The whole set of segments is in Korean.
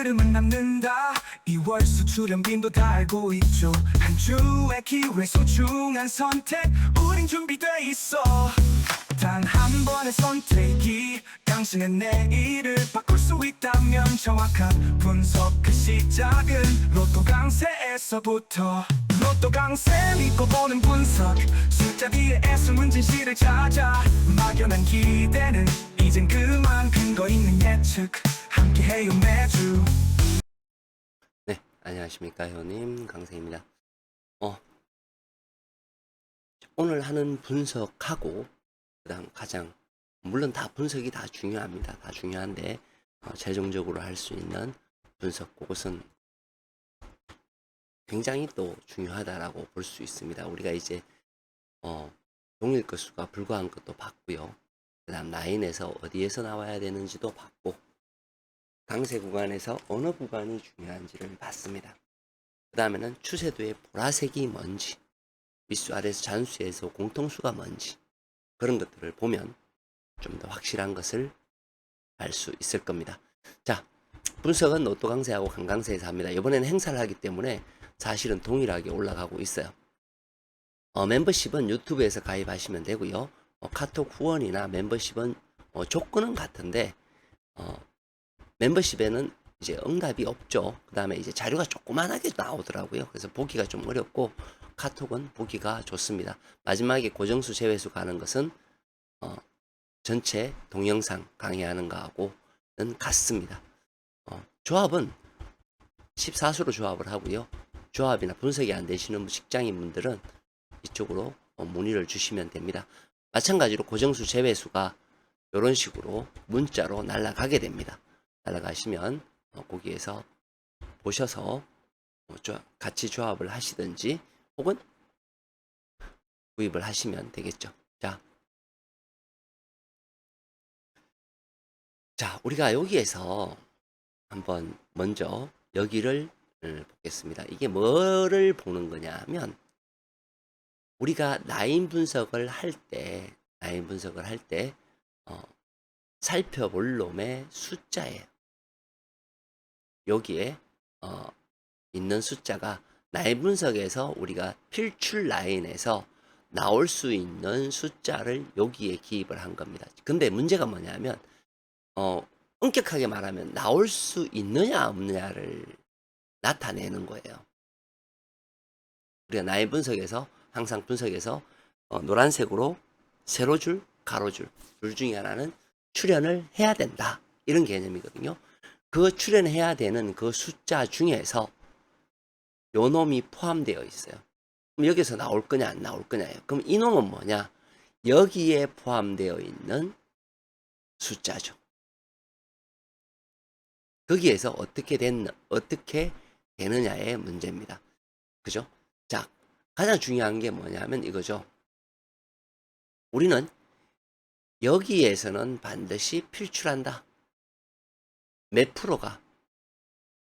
흐름은 남는다. 2월 수출연 빈도 다 알고 있죠. 한 주의 기회 소중한 선택 우린 준비돼 있어. 단 한 번의 선택이 당신의 내일을 바꿀 수 있다면 정확한 분석 그 시작은 로또 강세에서부터. 로또 강세 믿고 보는 분석 숫자 뒤에 숨은 진실을 찾아. 막연한 기대는 이젠 그만 근거 있는 예측 함께해요 매주. 네, 안녕하십니까 회원님 강세입니다. 오늘 하는 분석하고 그다음 가장 물론 다 분석이 다 중요합니다. 다 중요한데 최종적으로 할 수 있는 분석 그것은 굉장히 또 중요하다라고 볼 수 있습니다. 우리가 이제 동일 것수가 불과한 것도 봤고요. 그다음 라인에서 어디에서 나와야 되는지도 봤고 강세 구간에서 어느 구간이 중요한지를 봤습니다. 그 다음에는 추세도의 보라색이 뭔지, 밑수 아래에서 잔수에서 공통수가 뭔지 그런 것들을 보면 좀 더 확실한 것을 알 수 있을 겁니다. 자, 분석은 로또 강세하고 강강세에서 합니다. 이번에는 행사를 하기 때문에 사실은 동일하게 올라가고 있어요. 멤버십은 유튜브에서 가입하시면 되고요. 카톡 후원이나 멤버십은 조건은 같은데 멤버십에는 이제 응답이 없죠. 그 다음에 이제 자료가 조그만하게 나오더라고요. 그래서 보기가 좀 어렵고 카톡은 보기가 좋습니다. 마지막에 고정수 제외수 가는 것은 전체 동영상 강의하는 거하고는 같습니다. 조합은 14수로 조합을 하고요. 조합이나 분석이 안 되시는 직장인 분들은 이쪽으로 문의를 주시면 됩니다. 마찬가지로 고정수 제외수가 이런 식으로 문자로 날아가게 됩니다. 날아가시면 거기에서 보셔서 같이 조합을 하시든지 혹은 구입을 하시면 되겠죠. 자, 우리가 여기에서 한번 먼저 여기를 보겠습니다. 이게 뭐를 보는 거냐 하면 우리가 라인 분석을 할 때 살펴볼 놈의 숫자예요. 여기에 있는 숫자가 라인 분석에서 우리가 필출 라인에서 나올 수 있는 숫자를 여기에 기입을 한 겁니다. 근데 문제가 뭐냐면 엄격하게 말하면 나올 수 있느냐 없느냐를 나타내는 거예요. 우리가 라인 분석에서 항상 분석에서 노란색으로 세로줄, 가로줄 둘 중에 하나는 출현을 해야 된다. 이런 개념이거든요. 그 출현해야 되는 그 숫자 중에서 요 놈이 포함되어 있어요. 그럼 여기서 나올 거냐 안 나올 거냐예요. 그럼 이 놈은 뭐냐? 여기에 포함되어 있는 숫자죠. 거기에서 어떻게 되느냐의 문제입니다. 그죠? 자, 가장 중요한 게 뭐냐면 이거죠. 우리는 여기에서는 반드시 필출한다. 몇 프로가?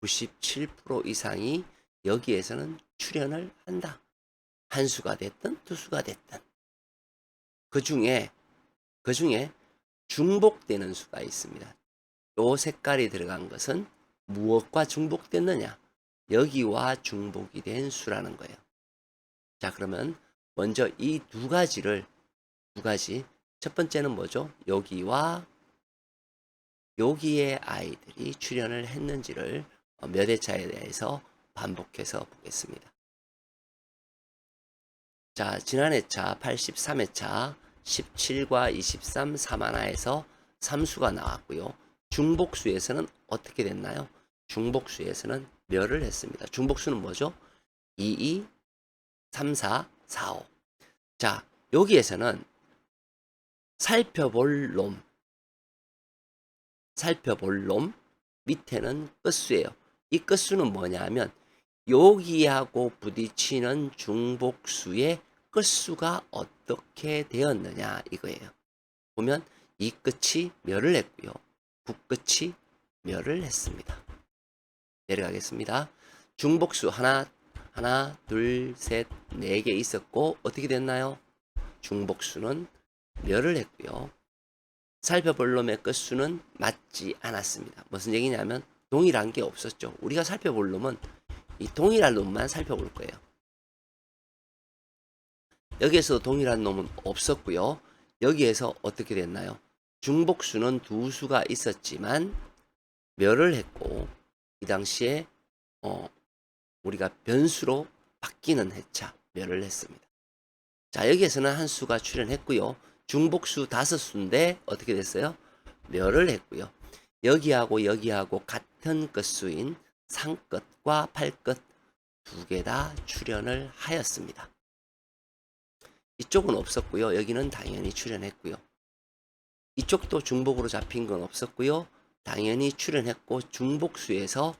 97% 이상이 여기에서는 출현을 한다. 한 수가 됐든 두 수가 됐든. 그 중에 중복되는 수가 있습니다. 요 색깔이 들어간 것은 무엇과 중복됐느냐? 여기와 중복이 된 수라는 거예요. 자, 그러면 먼저 이 두 가지 첫 번째는 뭐죠? 여기와 여기에 아이들이 출현을 했는지를 몇 회차에 대해서 반복해서 보겠습니다. 자, 지난 회차 83회차 17과 23 3하나에서 3수가 나왔고요. 중복수에서는 어떻게 됐나요? 중복수에서는 멸을 했습니다. 중복수는 뭐죠? 22, 34, 45. 자, 여기에서는 살펴볼 놈 밑에는 끝수예요. 이 끝수는 뭐냐 하면 여기하고 부딪히는 중복수의 끝수가 어떻게 되었느냐 이거예요. 보면 이 끝이 멸을 했고요. 국 끝이 멸을 했습니다. 내려가겠습니다. 중복수 하나, 둘, 셋, 4개 있었고 어떻게 됐나요? 중복수는 멸을 했고요. 살펴볼 놈의 끝수는 맞지 않았습니다. 무슨 얘기냐면 동일한 게 없었죠. 우리가 살펴볼 놈은 이 동일한 놈만 살펴볼 거예요. 여기에서 동일한 놈은 없었고요. 여기에서 어떻게 됐나요? 중복수는 두 수가 있었지만 멸을 했고 이 당시에 우리가 변수로 바뀌는 해차 멸을 했습니다. 자, 여기에서는 한 수가 출현했고요. 중복수 5수인데 어떻게 됐어요? 멸을 했고요. 여기하고 같은 끝수인 상끝과 팔끝 두 개 다 출현을 하였습니다. 이쪽은 없었고요. 여기는 당연히 출현했고요. 이쪽도 중복으로 잡힌 건 없었고요. 당연히 출현했고 중복수에서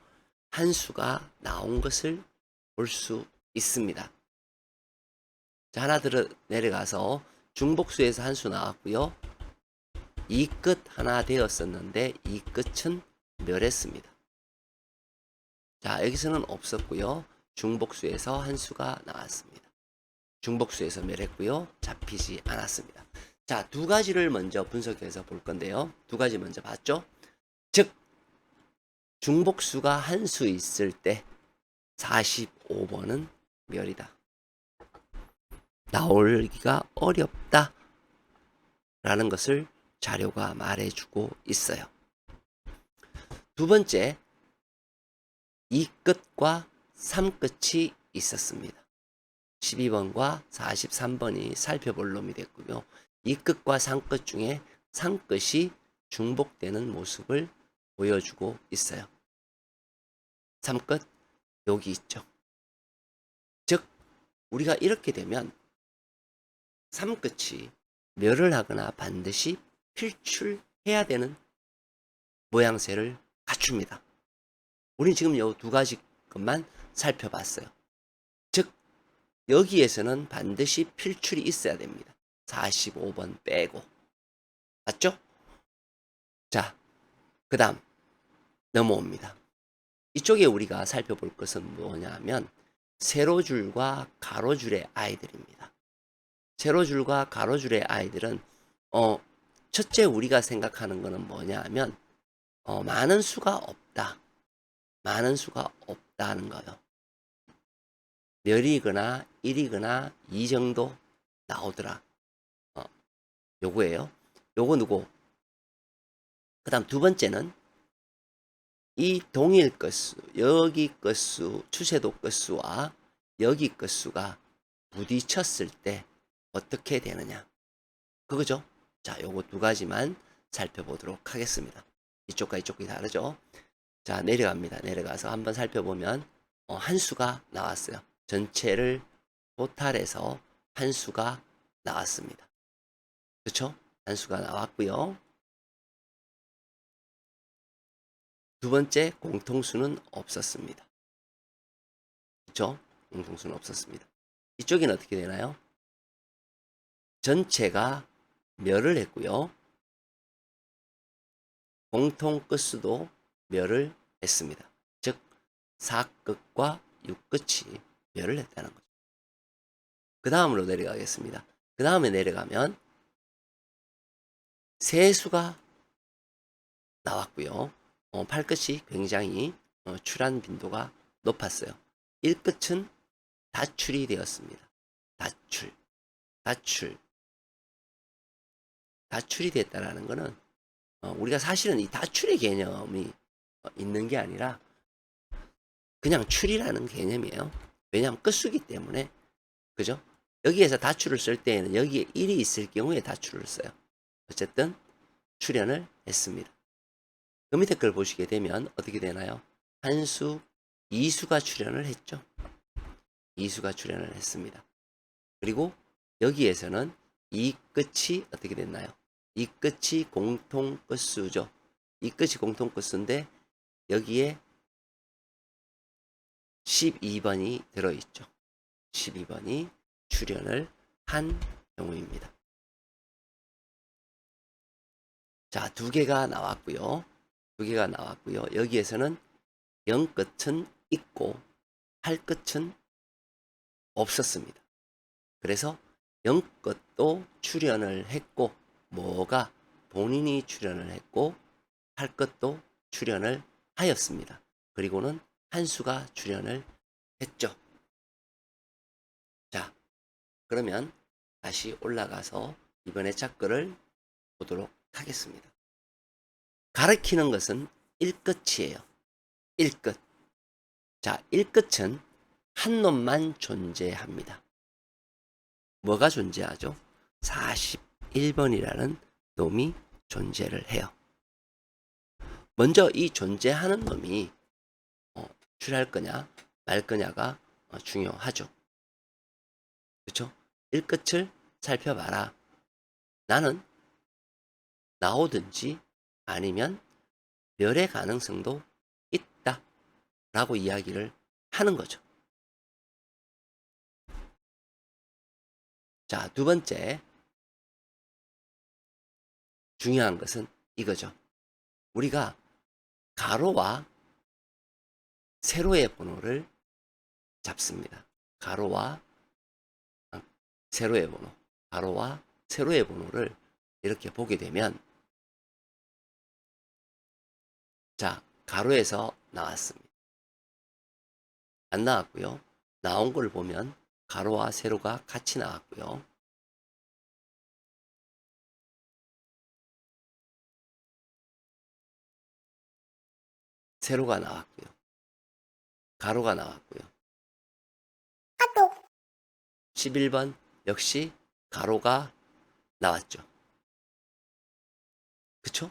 한 수가 나온 것을 볼 수 있습니다. 자, 하나 내려가서 중복수에서 한 수 나왔고요. 이 끝 하나 되었었는데 이 끝은 멸했습니다. 자, 여기서는 없었고요. 중복수에서 한 수가 나왔습니다. 중복수에서 멸했고요. 잡히지 않았습니다. 자, 두 가지를 먼저 분석해서 볼 건데요. 두 가지 먼저 봤죠? 즉 중복수가 한 수 있을 때 45번은 멸이다. 나오기가 어렵다 라는 것을 자료가 말해주고 있어요. 두 번째, 이 끝과 3끝이 있었습니다. 12번과 43번이 살펴볼 놈이 됐고요. 이 끝과 3끝 중에 3끝이 중복되는 모습을 보여주고 있어요. 3끝 여기 있죠. 즉 우리가 이렇게 되면 3끝이 멸을 하거나 반드시 필출해야 되는 모양새를 갖춥니다. 우리는 지금 이 두 가지 것만 살펴봤어요. 즉 여기에서는 반드시 필출이 있어야 됩니다. 45번 빼고. 맞죠? 자, 그 다음 넘어옵니다. 이쪽에 우리가 살펴볼 것은 뭐냐면 세로줄과 가로줄의 아이들입니다. 세로줄과 가로줄의 아이들은 첫째 우리가 생각하는 것은 뭐냐 하면 많은 수가 없다. 많은 수가 없다는 거예요. 멸이거나 1이거나 2 정도 나오더라. 요거예요. 요거 누구? 그 다음 두 번째는 이 동일 끝수, 여기 끝수, 추세도 끝수와 여기 끝수가 부딪혔을 때 어떻게 되느냐. 그거죠. 자, 요거 두 가지만 살펴보도록 하겠습니다. 이쪽과 이쪽이 다르죠. 자, 내려갑니다. 내려가서 한번 살펴보면 한 수가 나왔어요. 전체를 토탈해서 한 수가 나왔습니다. 그렇죠? 한 수가 나왔고요. 두 번째 공통수는 없었습니다. 그렇죠? 공통수는 없었습니다. 이쪽에는 어떻게 되나요? 전체가 멸을 했고요. 공통 끝수도 멸을 했습니다. 즉 4끝과 6끝이 멸을 했다는 거죠. 그 다음으로 내려가겠습니다. 그 다음에 내려가면 세수가 나왔고요. 8끝이 굉장히 출한 빈도가 높았어요. 1끝은 다출이 되었습니다. 다출이 됐다라는 것은 우리가 사실은 이 다출의 개념이 있는 게 아니라 그냥 출이라는 개념이에요. 왜냐하면 끝수기 때문에. 그죠? 여기에서 다출을 쓸 때에는 여기에 1이 있을 경우에 다출을 써요. 어쨌든 출현을 했습니다. 그 밑에 걸 보시게 되면 어떻게 되나요? 한수, 이수가 출현을 했죠. 이수가 출현을 했습니다. 그리고 여기에서는 이 끝이 어떻게 됐나요? 이 끝이 공통 끝수죠. 이 끝이 공통 끝수인데 여기에 12번이 들어있죠. 12번이 출현을 한 경우입니다. 자, 두 개가 나왔고요. 여기에서는 0끝은 있고 8끝은 없었습니다. 그래서 0끝도 출현을 했고 뭐가 본인이 출현을 했고 8끝도 출현을 하였습니다. 그리고는 한수가 출연을 했죠. 자, 그러면 다시 올라가서 이번에 짝글을 보도록 하겠습니다. 가르치는 것은 일끝이에요. 일끝. 자, 일끝은 한 놈만 존재합니다. 뭐가 존재하죠? 41번이라는 놈이 존재를 해요. 먼저 이 존재하는 놈이 출할 거냐 말 거냐가 중요하죠. 그렇죠? 일끝을 살펴봐라. 나는 나오든지 아니면 멸의 가능성도 있다 라고 이야기를 하는 거죠. 자, 두 번째 중요한 것은 이거죠. 우리가 가로와 세로의 번호를 잡습니다. 가로와 세로의 번호, 가로와 세로의 번호를 이렇게 보게 되면, 자, 가로에서 나왔습니다. 안 나왔고요. 나온 걸 보면 가로와 세로가 같이 나왔고요. 세로가 나왔고요. 가로가 나왔고요. 11번 역시 가로가 나왔죠. 그쵸?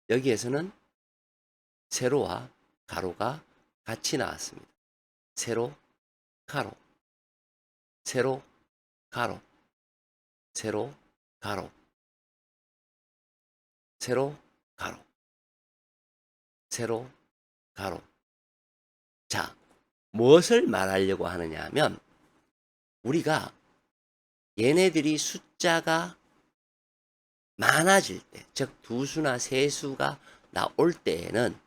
여기에서는 세로와 가로가 같이 나왔습니다. 세로, 가로, 세로, 가로, 세로, 가로, 세로, 가로, 세로, 가로. 자, 무엇을 말하려고 하느냐 하면, 우리가 얘네들이 숫자가 많아질 때, 즉 두수나 세수가 나올 때에는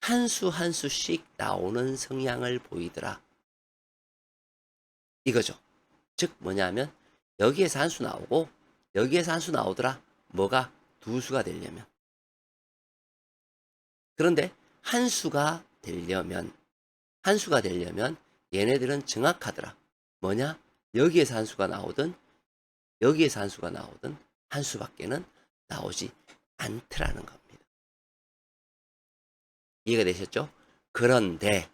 한 수 한 수씩 나오는 성향을 보이더라. 이거죠. 즉 뭐냐면 여기에서 한 수 나오고 여기에서 한 수 나오더라. 뭐가? 두 수가 되려면. 그런데 한 수가 되려면 얘네들은 정확하더라. 뭐냐? 여기에서 한 수가 나오든 여기에서 한 수가 나오든 한 수밖에는 나오지 않더라는 겁니다. 이해가 되셨죠? 그런데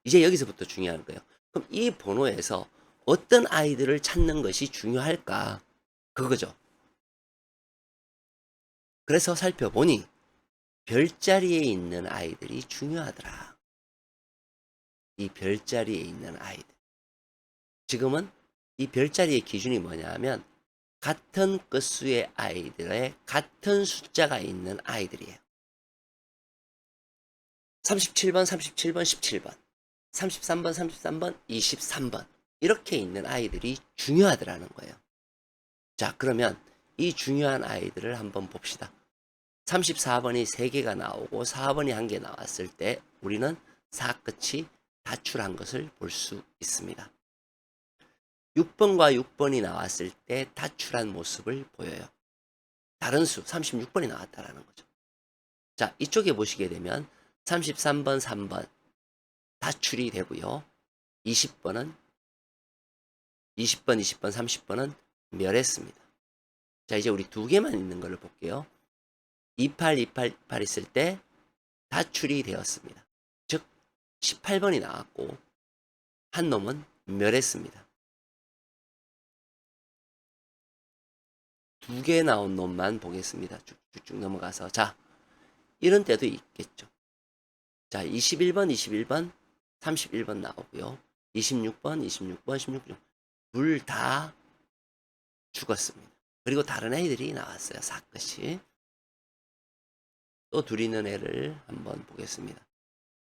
이제 여기서부터 중요한 거예요. 그럼 이 번호에서 어떤 아이들을 찾는 것이 중요할까? 그거죠. 그래서 살펴보니 별자리에 있는 아이들이 중요하더라. 이 별자리에 있는 아이들. 지금은 이 별자리의 기준이 뭐냐 하면 같은 끝수의 아이들의 같은 숫자가 있는 아이들이에요. 37번, 37번, 17번, 33번, 33번, 23번 이렇게 있는 아이들이 중요하더라는 거예요. 자, 그러면 이 중요한 아이들을 한번 봅시다. 34번이 3개가 나오고 4번이 1개 나왔을 때 우리는 4끝이 다출한 것을 볼 수 있습니다. 6번과 6번이 나왔을 때 다출한 모습을 보여요. 다른 수 36번이 나왔다라는 거죠. 자, 이쪽에 보시게 되면 33번, 3번 다출이 되고요. 20번, 30번은 멸했습니다. 자, 이제 우리 두 개만 있는 걸로 볼게요. 28, 28, 28 있을 때 다출이 되었습니다. 즉 18번이 나왔고 한 놈은 멸했습니다. 두 개 나온 놈만 보겠습니다. 쭉쭉 넘어가서. 자, 이런 때도 있겠죠. 자, 21번, 31번 나오고요. 26번, 16. 둘 다 죽었습니다. 그리고 다른 애들이 나왔어요. 4끝이. 또 둘 있는 애를 한번 보겠습니다.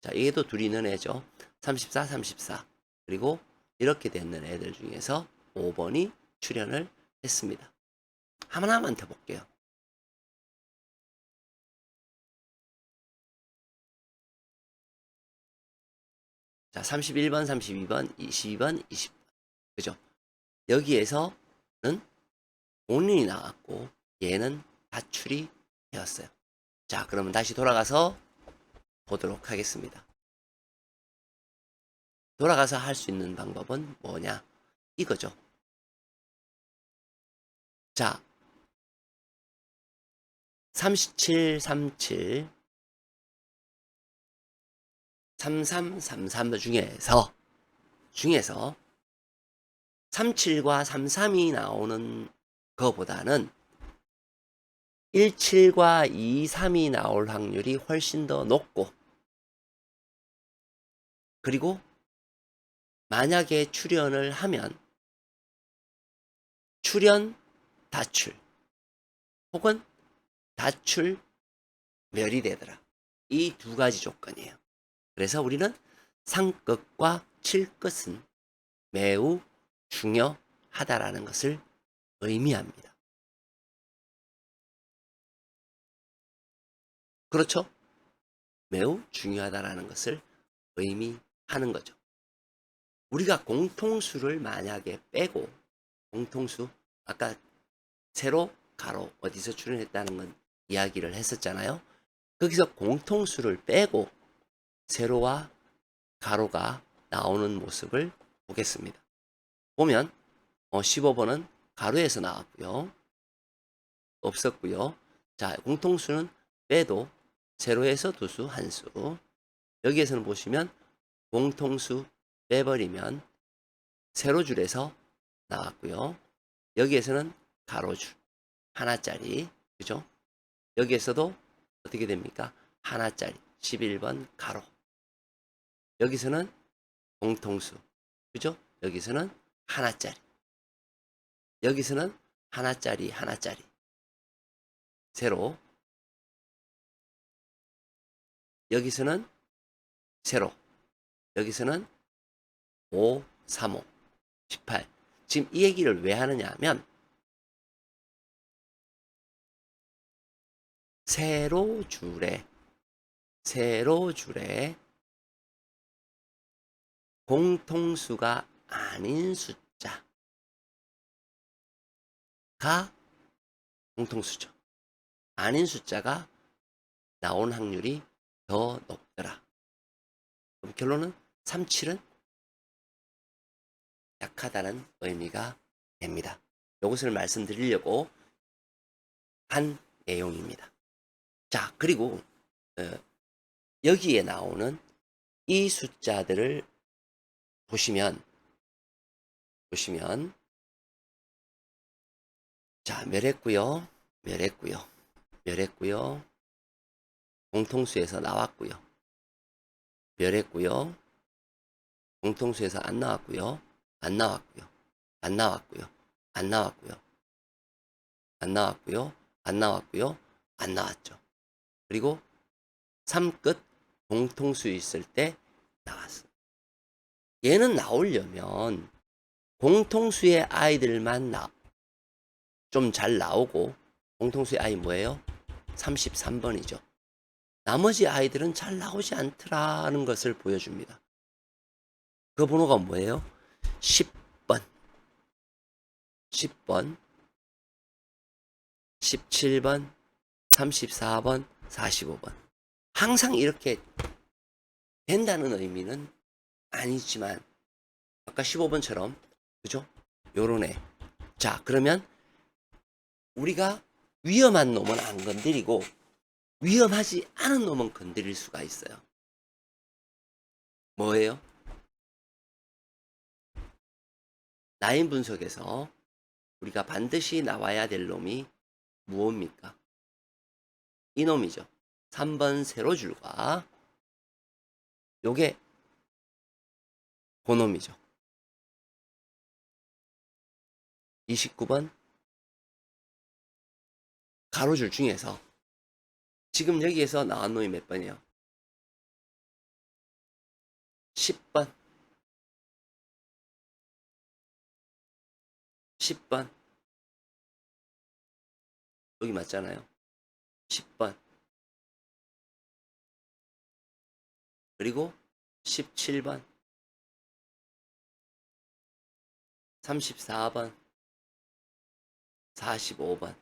자, 이게 또 둘 있는 애죠. 34. 그리고 이렇게 되는 애들 중에서 5번이 출연을 했습니다. 하나만 더 볼게요. 자, 31번, 32번, 22번, 20번. 그죠? 여기에서는 본인이 나왔고 얘는 다출이 되었어요. 자, 그러면 다시 돌아가서 보도록 하겠습니다. 돌아가서 할 수 있는 방법은 뭐냐? 이거죠. 자, 37, 37, 33, 33 중에서 37과 33이 나오는 거보다는 17과 23이 나올 확률이 훨씬 더 높고, 그리고 만약에 출연을 하면 출연 다출 혹은 다출 멸이 되더라. 이 두 가지 조건이에요. 그래서 우리는 상끝과 칠끝은 매우 중요하다라는 것을 의미합니다. 그렇죠? 매우 중요하다라는 것을 의미하는 거죠. 우리가 공통수를 만약에 빼고, 공통수, 아까 세로, 가로 어디서 출현했다는 건 이야기를 했었잖아요. 거기서 공통수를 빼고 세로와 가로가 나오는 모습을 보겠습니다. 보면 15번은 가로에서 나왔고요. 없었고요. 자, 공통수는 빼도 세로에서 두수, 한수. 여기에서는 보시면 공통수 빼버리면 세로줄에서 나왔고요. 여기에서는 가로줄 하나짜리, 그죠? 여기에서도 어떻게 됩니까? 하나짜리 11번 가로. 여기서는 공통수, 그죠? 여기서는 하나짜리. 여기서는 하나짜리 하나짜리. 세로. 여기서는 세로. 여기서는 5, 3, 5, 18. 지금 이 얘기를 왜 하느냐 하면 세로줄에 공통수가 아닌 숫자가 공통수죠. 아닌 숫자가 나온 확률이 더 높더라. 그럼 결론은 37은 약하다는 의미가 됩니다. 이것을 말씀드리려고 한 내용입니다. 자, 그리고 여기에 나오는 이 숫자들을 보시면 자, 멸했고요. 공통수에서 나왔고요. 멸했고요. 공통수에서 안 나왔고요. 안 나왔고요. 안 나왔죠. 그리고 3끝 공통수 있을 때 나왔어. 얘는 나오려면 공통수의 아이들만 좀 잘 나오고, 공통수의 아이 뭐예요? 33번이죠. 나머지 아이들은 잘 나오지 않더라는 것을 보여줍니다. 그 번호가 뭐예요? 10번, 17번, 34번, 45번. 항상 이렇게 된다는 의미는 아니지만, 아까 15번처럼, 그죠? 요런 애. 자, 그러면 우리가 위험한 놈은 안 건드리고 위험하지 않은 놈은 건드릴 수가 있어요. 뭐예요? 라인 분석에서 우리가 반드시 나와야 될 놈이 무엇입니까? 이 놈이죠. 3번 세로줄과 요게 그놈이죠. 29번 가로줄 중에서 지금 여기에서 나온 놈이 몇 번이에요? 10번. 10번. 여기 맞잖아요. 10번. 그리고 17번. 34번. 45번.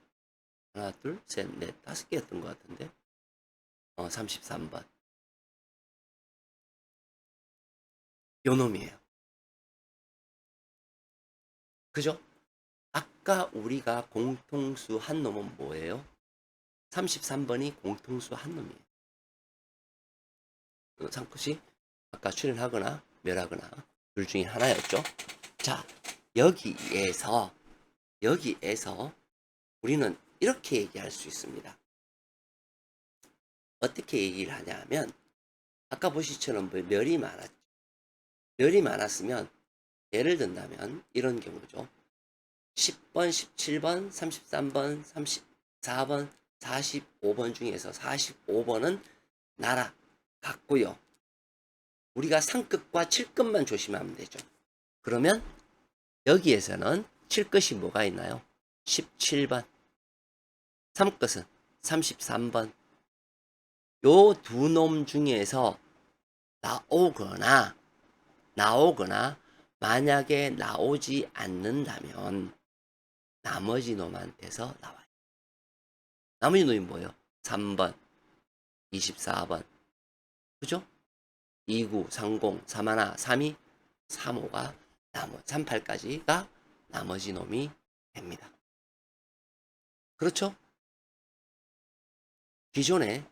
하나, 둘, 셋, 넷, 5개였던 것 같은데. 33번. 요 놈이에요. 그죠? 아까 우리가 공통수 한 놈은 뭐예요? 33번이 공통수 한 놈이에요. 상컷이 아까 출연하거나 멸하거나 둘 중에 하나였죠. 자, 여기에서 우리는 이렇게 얘기할 수 있습니다. 어떻게 얘기를 하냐면 아까 보시처럼 멸이 많았죠. 멸이 많았으면 예를 든다면 이런 경우죠. 10번, 17번, 33번, 34번, 45번 중에서 45번은 나라 같고요. 우리가 상끝과 칠끝만 조심하면 되죠. 그러면 여기에서는 칠끝이 뭐가 있나요? 17번. 삼끝은 33번. 요 두 놈 중에서 나오거나 만약에 나오지 않는다면 나머지 놈한테서 나와요. 나머지 놈이 뭐예요? 3번, 24번. 그죠? 29, 30, 31, 32, 35가 38까지가 나머지 놈이 됩니다. 그렇죠? 기존에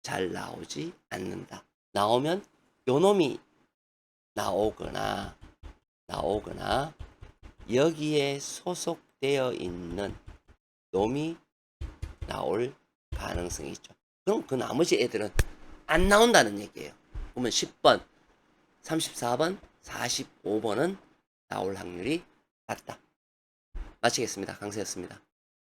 잘 나오지 않는다. 나오면 요 놈이 나오거나 여기에 소속되어 있는 놈이 나올 가능성이 있죠. 그럼 그 나머지 애들은 안 나온다는 얘기예요. 그러면 10번, 34번, 45번은 나올 확률이 낮다. 마치겠습니다. 강세였습니다.